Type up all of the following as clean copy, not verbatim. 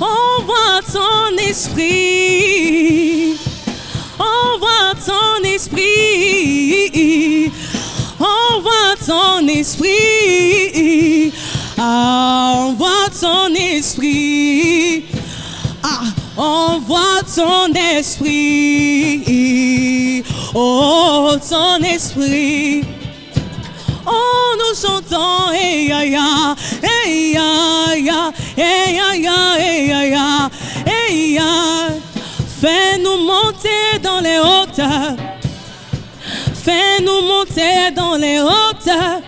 envoie ton esprit, envoie ton esprit, envoie ton esprit, envoie ton esprit, envoie ton esprit, oh ton esprit. Oh, nous chantons, hey ya ya, hey ya ya, hey ya ya, hey ya ya, hey ya. Fais-nous monter dans les hauteurs, fais-nous monter dans les hauteurs,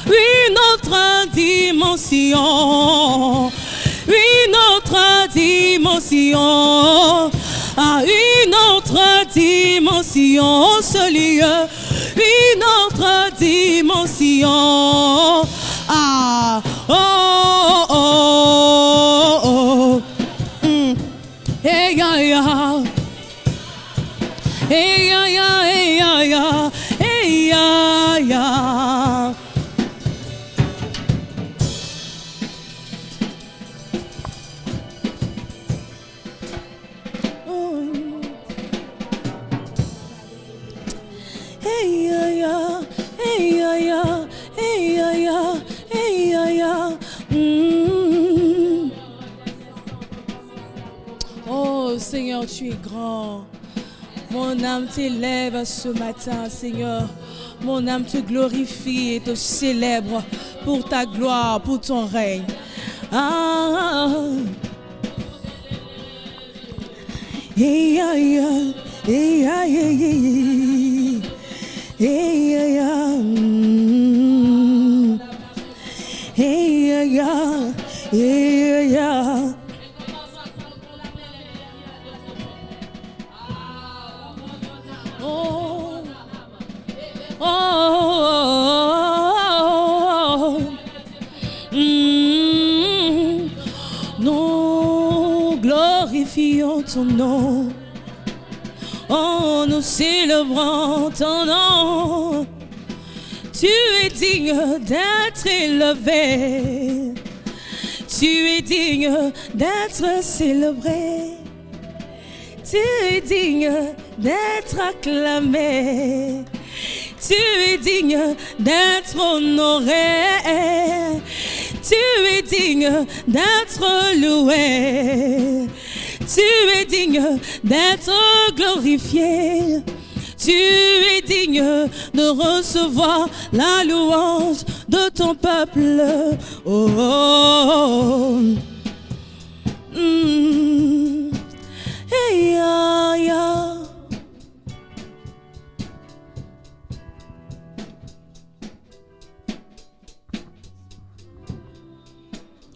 une autre dimension, une autre dimension, une autre dimension, ce lieu. Une autre dimension. Ah, oh, oh, oh, oh. Hey, ya, ya. Hey, ya, ya, hey, ya, ya. Hey, ya, ya. Hey ya ya, hey ya ya, hey ya ya, hey ya ya. Oh Seigneur, tu es grand. Mon âme t'élève ce matin, Seigneur. Mon âme te glorifie et te célèbre pour ta gloire, pour ton règne. Hey ya ya, hey ya ya ya. Hey ya ya, hey ya ya, hey ya. Oh, oh, nous glorifions ton nom. Oh, nous célébrons ton nom. Tu es digne d'être élevé. Tu es digne d'être célébré. Tu es digne d'être acclamé. Tu es digne d'être honoré. Tu es digne d'être loué. Tu es digne d'être glorifié. Tu es digne de recevoir la louange de ton peuple. Oh, oh, oh. Hey, ya, ya.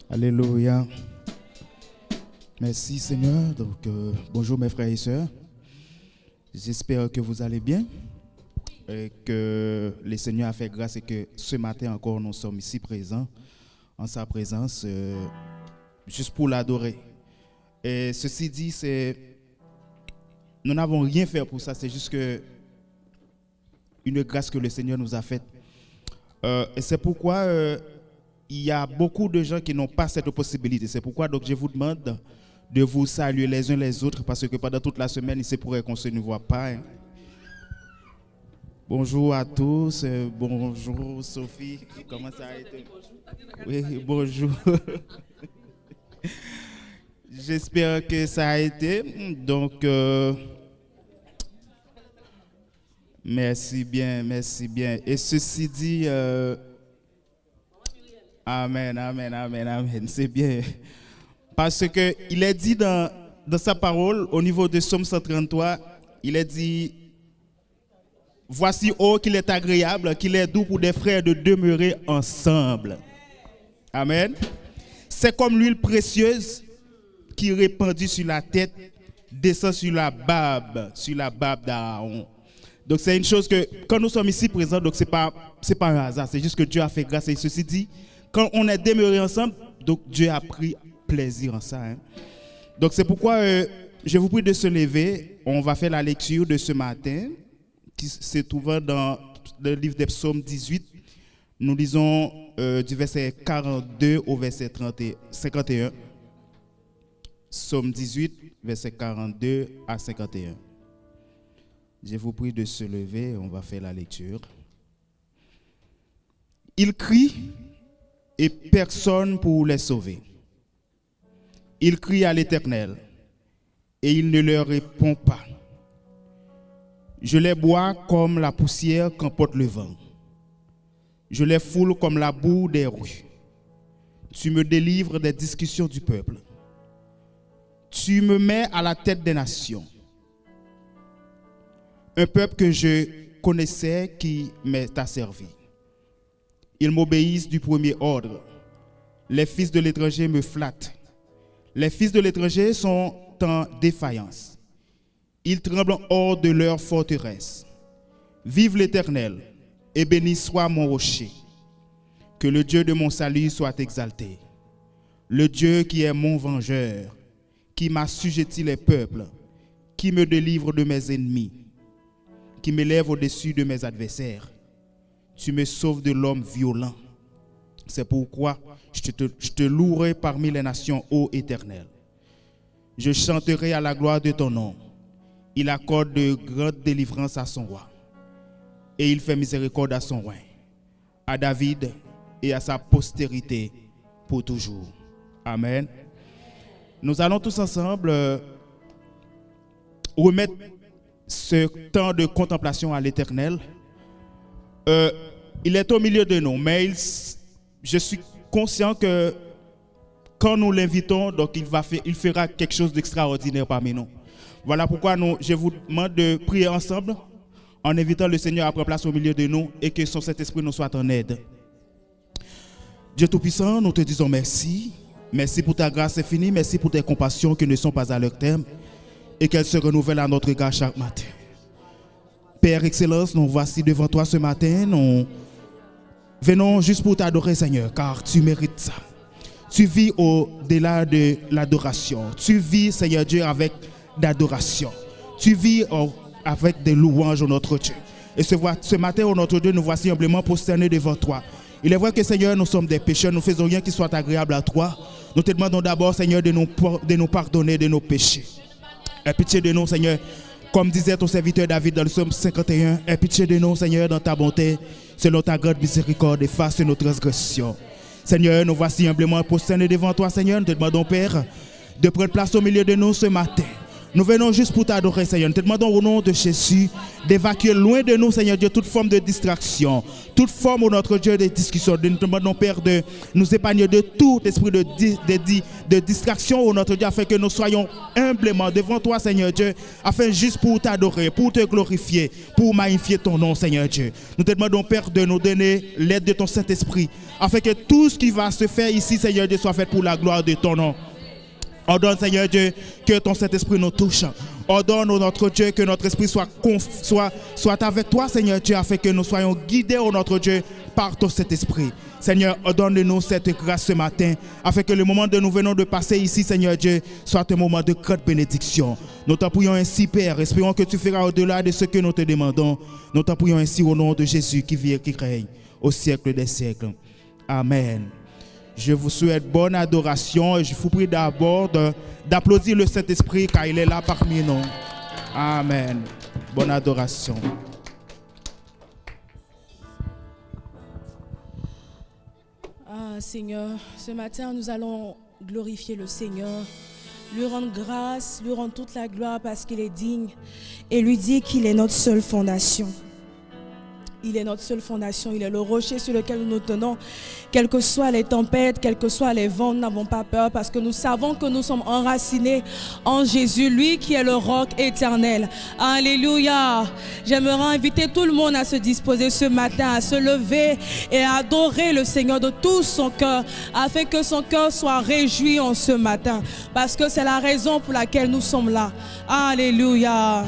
Alléluia. Merci Seigneur. Donc, bonjour mes frères et sœurs. J'espère que vous allez bien et que le Seigneur a fait grâce et que ce matin encore nous sommes ici présents en sa présence juste pour l'adorer. Et ceci dit, nous n'avons rien fait pour ça, c'est juste que une grâce que le Seigneur nous a faite. Et c'est pourquoi il y a beaucoup de gens qui n'ont pas cette possibilité. C'est pourquoi donc je vous demande de vous saluer les uns les autres parce que pendant toute la semaine, il se pourrait qu'on ne se voit pas. Hein. Bonjour à tous. Bonjour Sophie. Comment ça a été? Oui, bonjour. J'espère que ça a été. Donc, merci bien, merci bien. Et ceci dit, amen, amen, amen, amen. C'est bien. Parce qu'il est dit dans sa parole, au niveau de Psaume 133, il est dit, voici, oh, qu'il est agréable, qu'il est doux pour des frères de demeurer ensemble. Amen. C'est comme l'huile précieuse qui répandue sur la tête, descend sur la barbe d'Aaron. Donc c'est une chose que, quand nous sommes ici présents, donc c'est pas un hasard, c'est juste que Dieu a fait grâce. Et ceci dit, quand on est demeuré ensemble, donc Dieu a pris plaisir en ça. Hein. Donc c'est pourquoi je vous prie de se lever. On va faire la lecture de ce matin, qui se trouve dans le livre des Psaumes 18. Nous lisons du verset 42 au verset 51. Psaume 18, versets 42 à 51. Je vous prie de se lever, on va faire la lecture. Ils crient et personne pour les sauver. Ils crient à l'Éternel et il ne leur répond pas. Je les bois comme la poussière qu'emporte le vent. Je les foule comme la boue des rues. Tu me délivres des discussions du peuple. Tu me mets à la tête des nations. Un peuple que je connaissais qui m'est asservi. Ils m'obéissent du premier ordre. Les fils de l'étranger me flattent. Les fils de l'étranger sont en défaillance. Ils tremblent hors de leur forteresse. Vive l'Éternel et béni soit mon rocher. Que le Dieu de mon salut soit exalté. Le Dieu qui est mon vengeur, qui m'assujettit les peuples, qui me délivre de mes ennemis, qui m'élève au-dessus de mes adversaires. Tu me sauves de l'homme violent. C'est pourquoi je te louerai parmi les nations, ô Éternel. Je chanterai à la gloire de ton nom. Il accorde de grandes délivrances à son roi. Et il fait miséricorde à son roi, à David et à sa postérité pour toujours. Amen. Nous allons tous ensemble remettre ce temps de contemplation à l'Éternel. Il est au milieu de nous, mais je suis conscient que quand nous l'invitons, donc il fera quelque chose d'extraordinaire parmi nous. Voilà pourquoi je vous demande de prier ensemble en invitant le Seigneur à prendre place au milieu de nous et que son Saint-Esprit nous soit en aide. Dieu Tout-Puissant, nous te disons merci. Merci pour ta grâce infinie, merci pour tes compassions qui ne sont pas à leur terme et qu'elles se renouvellent à notre égard chaque matin. Père Excellence, nous voici devant toi ce matin. Nous venons juste pour t'adorer, Seigneur, car tu mérites ça. Tu vis au-delà de l'adoration. Tu vis, Seigneur Dieu, avec d'adoration. Tu vis avec des louanges, au notre Dieu. Et ce matin, au notre Dieu, nous voici humblement prosternés devant toi. Il est vrai que, Seigneur, nous sommes des pécheurs, nous faisons rien qui soit agréable à toi. Nous te demandons d'abord, Seigneur, de nous pardonner de nos péchés. Aie pitié de nous, Seigneur. Comme disait ton serviteur David dans le psaume 51, aie pitié de nous, Seigneur, dans ta bonté, selon ta grande miséricorde, efface nos transgressions. Seigneur, nous voici humblement prosternés devant toi, Seigneur. Nous te demandons, Père, de prendre place au milieu de nous ce matin. Nous venons juste pour t'adorer, Seigneur. Nous te demandons au nom de Jésus d'évacuer loin de nous, Seigneur Dieu, toute forme de distraction, toute forme, notre Dieu, de discussion. Nous te demandons, Père, de nous épargner de tout esprit de distraction, au notre Dieu, afin que nous soyons humblement devant toi, Seigneur Dieu, afin juste pour t'adorer, pour te glorifier, pour magnifier ton nom, Seigneur Dieu. Nous te demandons, Père, de nous donner l'aide de ton Saint-Esprit, afin que tout ce qui va se faire ici, Seigneur Dieu, soit fait pour la gloire de ton nom. Ordonne, Seigneur Dieu, que ton Saint-Esprit nous touche. Ordonne, oh notre Dieu, que notre esprit soit avec toi, Seigneur Dieu, afin que nous soyons guidés, oh notre Dieu, par ton Saint-Esprit. Seigneur, ordonne-nous cette grâce ce matin, afin que le moment de nous venons de passer ici, Seigneur Dieu, soit un moment de grande bénédiction. Nous t'en prions ainsi, Père. Espérons que tu feras au-delà de ce que nous te demandons. Nous t'en prions ainsi au nom de Jésus qui vit et qui règne au siècle des siècles. Amen. Je vous souhaite bonne adoration et je vous prie d'abord d'applaudir le Saint-Esprit car il est là parmi nous. Amen. Bonne adoration. Ah Seigneur, ce matin nous allons glorifier le Seigneur, lui rendre grâce, lui rendre toute la gloire parce qu'il est digne et lui dire qu'il est notre seule fondation. Il est notre seule fondation, il est le rocher sur lequel nous nous tenons. Quelles que soient les tempêtes, quels que soient les vents, nous n'avons pas peur parce que nous savons que nous sommes enracinés en Jésus, lui qui est le roc éternel. Alléluia. J'aimerais inviter tout le monde à se disposer ce matin, à se lever et à adorer le Seigneur de tout son cœur, afin que son cœur soit réjoui en ce matin, parce que c'est la raison pour laquelle nous sommes là. Alléluia.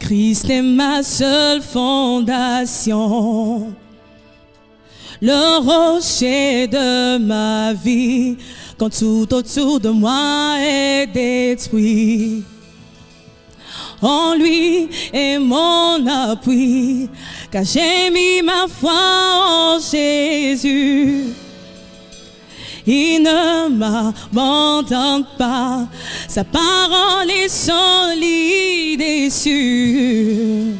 Christ est ma seule fondation, le rocher de ma vie, quand tout autour de moi est détruit. En lui est mon appui, car j'ai mis ma foi en Jésus. Il ne m'abandonne pas. Sa parole est solide et sûre.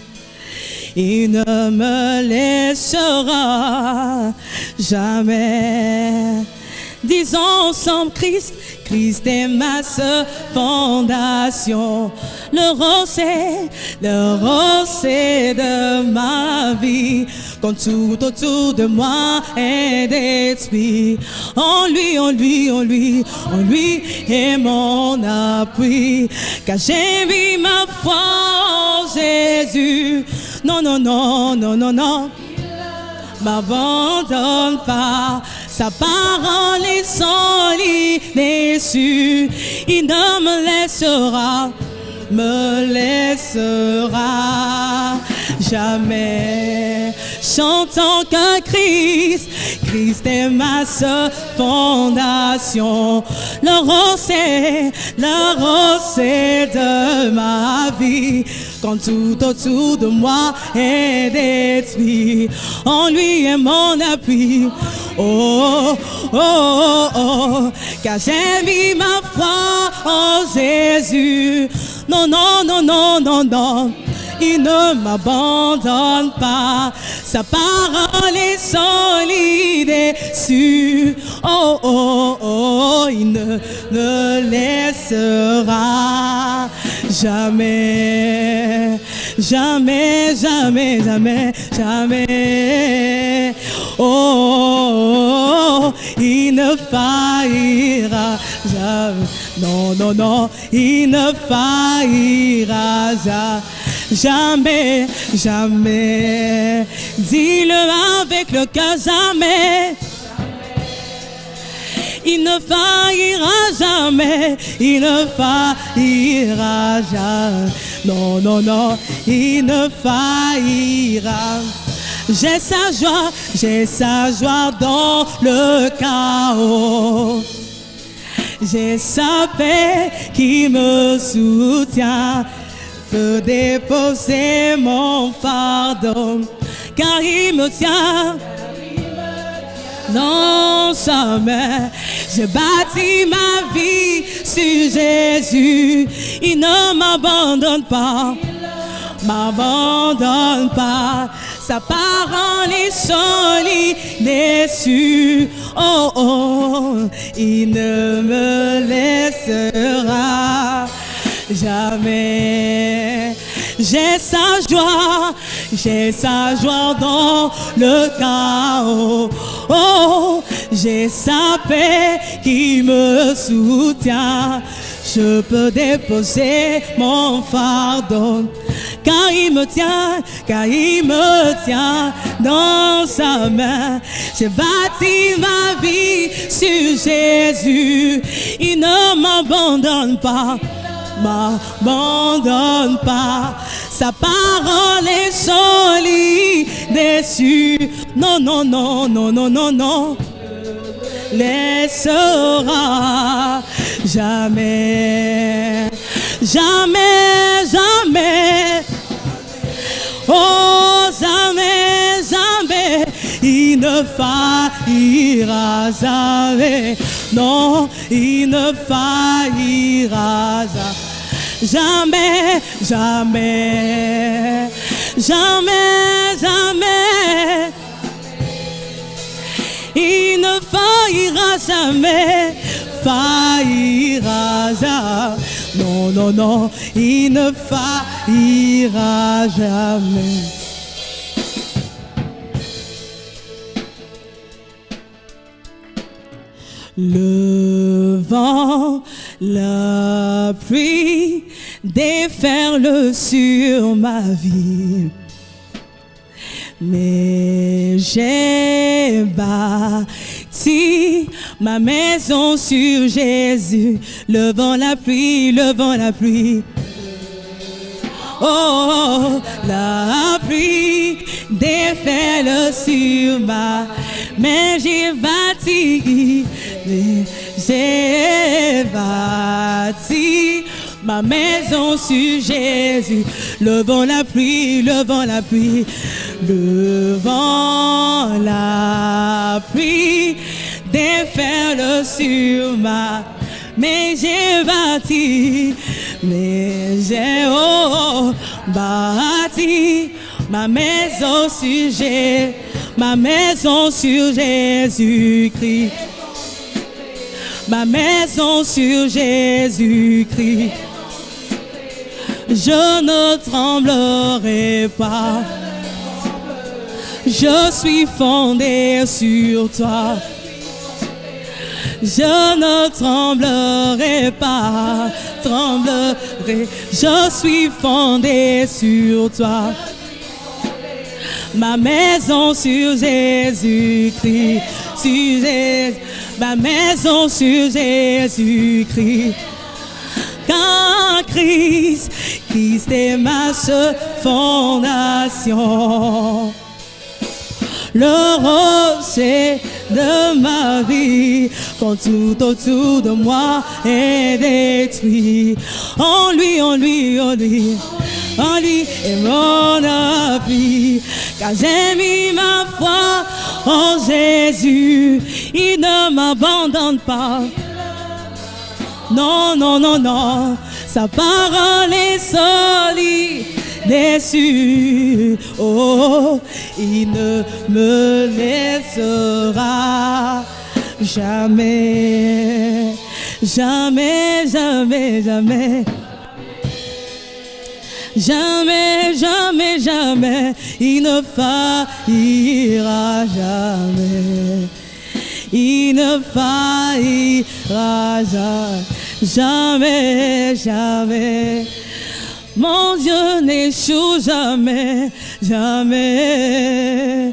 Il ne me laissera jamais. Disons ensemble, Christ est ma seule fondation. Le rocher de ma vie. Quand tout autour de moi est détruit, en lui est mon appui. Car j'ai mis ma foi en Jésus. Non, m'abandonne pas. Sa parole est solide et sûre. Il ne me laissera jamais. Chantons que Christ est ma seule fondation. Le rocher de ma vie. Quand tout autour de moi est détruit, en lui est mon appui. Oh, car j'ai mis ma foi en Jésus. Non, il ne m'abandonne pas. Sa parole est solide et sûre. Oh, il ne me laissera jamais. Oh, il ne faillira jamais. Non, il ne faillira jamais. Dis-le avec le cœur, jamais. Il ne faillira jamais. Non, il ne faillira. J'ai sa joie dans le chaos. J'ai sa paix qui me soutient. Peux déposer mon fardeau, car il me tient dans sa main. J'ai bâti ma vie sur Jésus. Il ne m'abandonne pas. Sa parole est solide et sûre. Oh, il ne me laissera jamais. J'ai sa joie dans le chaos. Oh, j'ai sa paix qui me soutient. Je peux déposer mon fardeau, car il me tient dans sa main. J'ai bâti ma vie sur Jésus. Il ne m'abandonne pas. Sa parole est solide et sûre. Non. Laissera jamais. Oh, jamais. Il ne faillira jamais. Non, il ne faillira jamais. Il ne faillira jamais. Non, il ne faillira jamais. Le vent, la pluie déferle sur ma vie. Mais j'ai bâti ma maison sur Jésus. Le vent, la pluie. Oh, la pluie déferle sur ma. Mais j'ai bâti ma maison sur Jésus. Le vent, la pluie. Le vent, la pluie déferle sur ma. Mais j'ai bâti, mais j'ai bâti ma maison sur Jésus-Christ. Ma maison sur Jésus-Christ. Je ne tremblerai pas. Je suis fondé sur toi. Je ne tremblerai pas, je suis fondé sur toi. Ma maison sur Jésus-Christ, ma maison sur Jésus-Christ. Car Christ est ma seule fondation. Le rocher de ma vie, quand tout autour de moi est détruit. En lui est mon appui. Car j'ai mis ma foi en Jésus, il ne m'abandonne pas. Non, non, non, non, sa parole est solide. Déçu, oh, il ne me laissera jamais, jamais, jamais, jamais, jamais, jamais, jamais, il ne faillira jamais, il ne faillira jamais, jamais. Mon Dieu n'échoue jamais, jamais.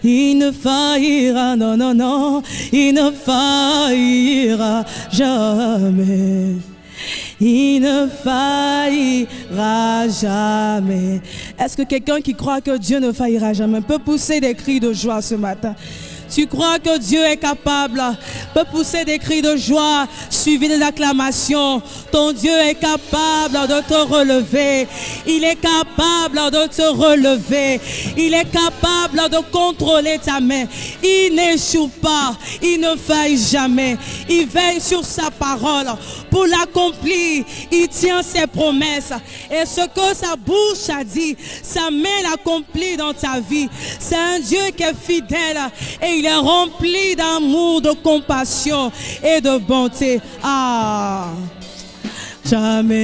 Il ne faillira, non, non, non. Il ne faillira jamais. Il ne faillira jamais. Est-ce que quelqu'un qui croit que Dieu ne faillira jamais peut pousser des cris de joie ce matin? Tu crois que Dieu est capable, peut pousser des cris de joie suivis des acclamations. Ton Dieu est capable de te relever. Il est capable de te relever. Il est capable de contrôler ta main. Il n'échoue pas. Il ne faille jamais. Il veille sur sa parole pour l'accomplir. Il tient ses promesses. Et ce que sa bouche a dit, sa main l'accomplit dans ta vie. C'est un Dieu qui est fidèle et il est rempli d'amour, de compassion et de bonté. Ah, jamais.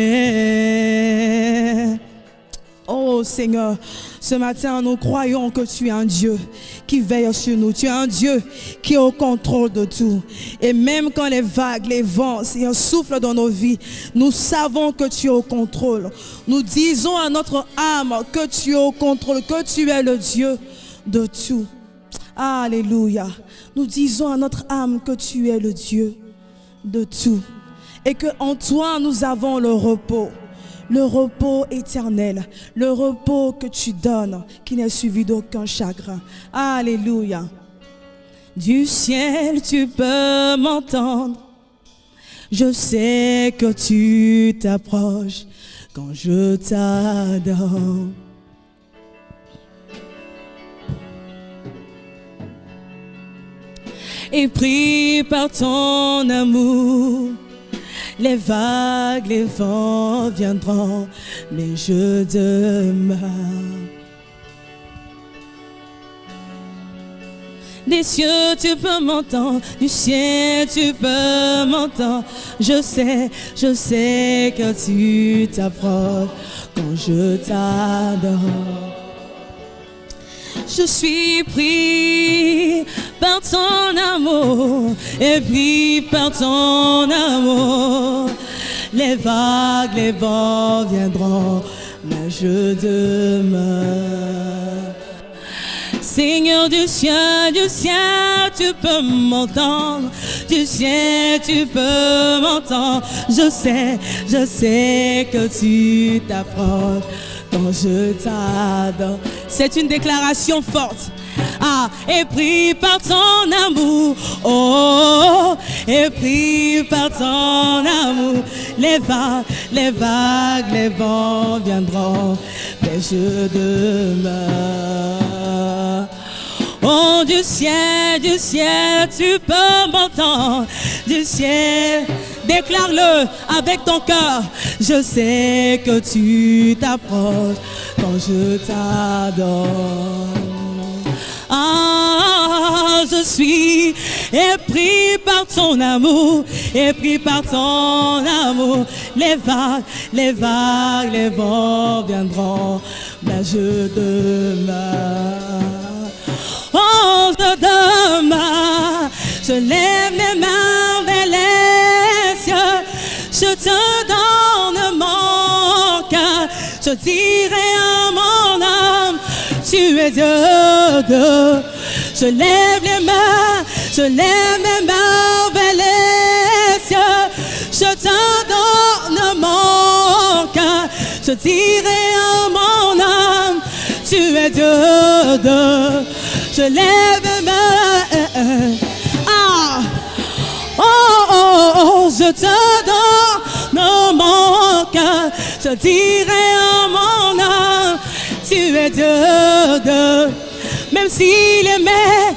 Oh Seigneur, ce matin nous croyons que tu es un Dieu qui veille sur nous. Tu es un Dieu qui est au contrôle de tout. Et même quand les vagues, les vents soufflent dans nos vies, nous savons que tu es au contrôle. Nous disons à notre âme que tu es au contrôle, que tu es le Dieu de tout. Alléluia. Nous disons à notre âme que tu es le Dieu de tout. Et qu'en toi nous avons le repos éternel, le repos que tu donnes, qui n'est suivi d'aucun chagrin. Alléluia. Du ciel tu peux m'entendre, je sais que tu t'approches quand je t'adore. Et pris par ton amour, les vagues, les vents viendront, mais je demeure. Des cieux tu peux m'entendre, du ciel tu peux m'entendre. Je sais que tu t'approches quand je t'adore. Je suis pris par ton amour, et pris par ton amour. Les vagues, les vents viendront, mais je demeure. Seigneur du ciel, tu peux m'entendre. Du ciel, tu peux m'entendre. Je sais que tu t'approches quand je t'adore. C'est une déclaration forte. Ah, et pris par ton amour, oh, et pris par ton amour, les vagues, les vents viendront, mais je demeure. Oh, Oh, du ciel, tu peux m'entendre. Du ciel, déclare-le avec ton cœur. Je sais que tu t'approches quand je t'adore. Ah, je suis épris par ton amour, épris par ton amour. Les vagues, les vents viendront, mais je demeure. Oh, je demeure, je lève les mains vers les cieux, je te donne mon cœur, je dirai à mon âme, tu es Dieu. Je lève les mains vers les cieux, je te donne mon cœur, je dirai à mon âme, tu es Dieu. Je lève mes mains, je te donne mon cœur, je dirai à mon âme, tu es Dieu. Même si les mers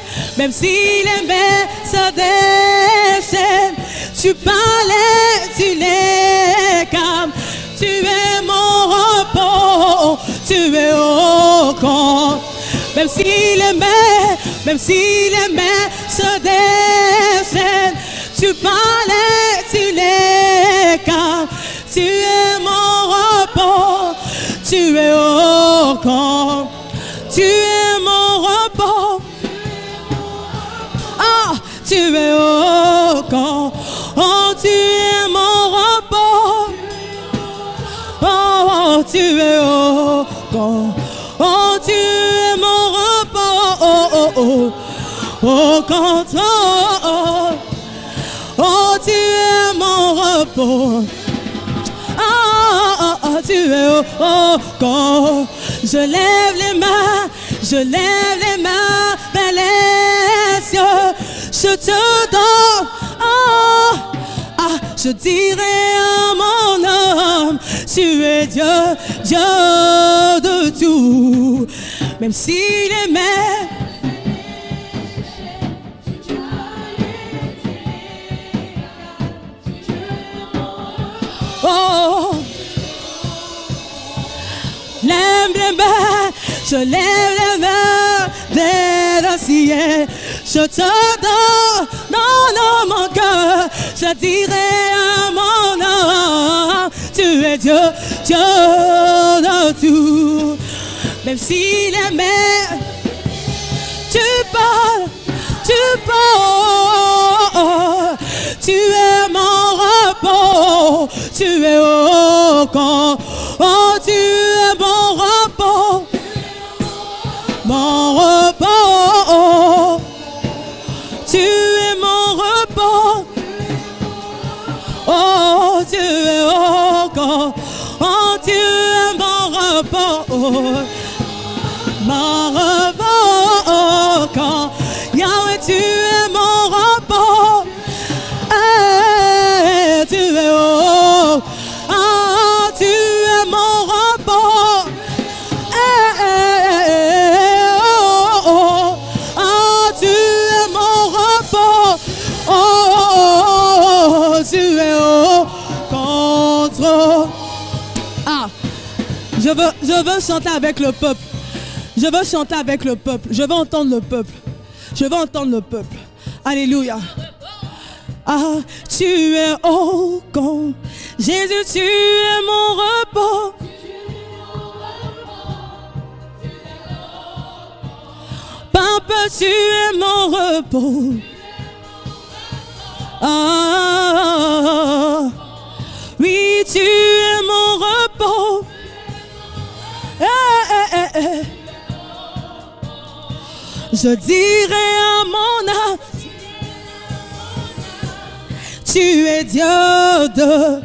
se déchaînent, tu parlais, tu les calmes, tu es mon repos, tu es au camp. Même si les mers se déchaînent, tu parlais, tu les calmes, tu es mon repos, tu es au camp, tu es mon repos. Ah, tu es au camp, oh, tu es mon repos. Oh, tu es au camp, oh, tu es mon repos. Oh, quand oh, tu es mon repos. Tu es au camp. Je lève les mains vers les cieux. Je te donne, je dirai à mon âme, tu es Dieu, Dieu de tout. Même si les mers je lève les mains vers le ciel, je te donne, non, mon cœur, je dirai à mon âme, tu es Dieu, Dieu de tout. Même si les mers, tu parles, tu es mon repos, tu es au camp, oh, tu es mon repos, mon repos, tu es mon repos, oh, tu es au camp, oh, tu es mon repos, mon repos, quand Yahweh, tu es mon repos, tu es au, tu es mon repos, tu es mon repos, tu es au contrôle. Je veux chanter avec le peuple. Je veux chanter avec le peuple. Je veux entendre le peuple. Je veux entendre le peuple. Alléluia. Tu es au camp. Jésus, tu es mon repos. Papa, tu es mon repos. Oui, tu es mon repos. Je dirai à mon âme, tu es Dieu de.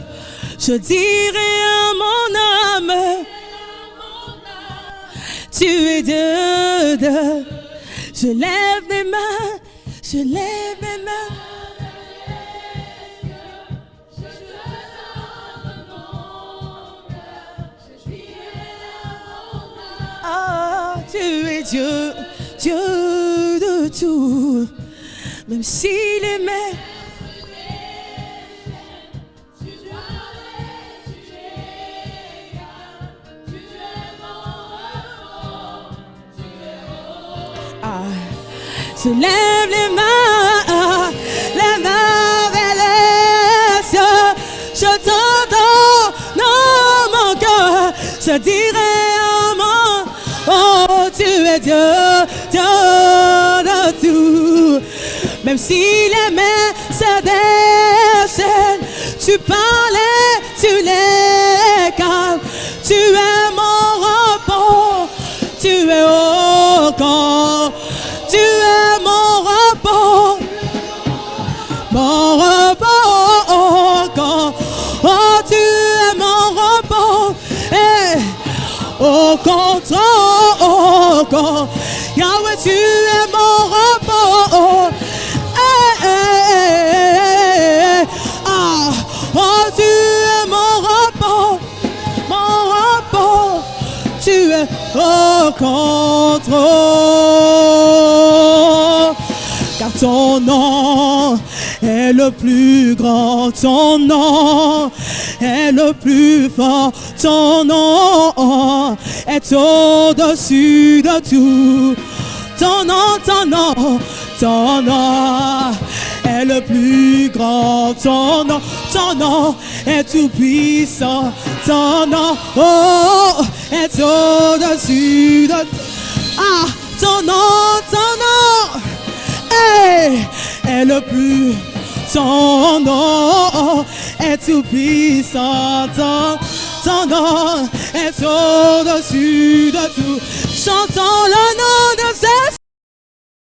Je dirai à mon âme, tu es Dieu de. Je lève mes mains, je lève mes mains. Tu es Dieu, Dieu de tout. Même si les mers je lève les mains vers les cieux. Je t'entends dans mon cœur. Je dirai à mon oh, tu es Dieu, Dieu de tout. Même si les mers se déchaînent, tu parlais, tu les calmes. Tu es mon repos, tu es au corps. Tu es mon repos, oh, tu es mon repos, au contrôle, Yahweh, tu es mon repos, oh, tu es mon repos, tu es au contrôle. Car ton nom est le plus grand, ton nom est le plus fort, ton nom est au-dessus de tout. Ton nom est le plus grand, ton nom est tout puissant, ton nom est au-dessus de tout. Ton nom est le plus, ton nom est tout puissant, ton nom est au-dessus de tout. Chantons le nom de Jésus.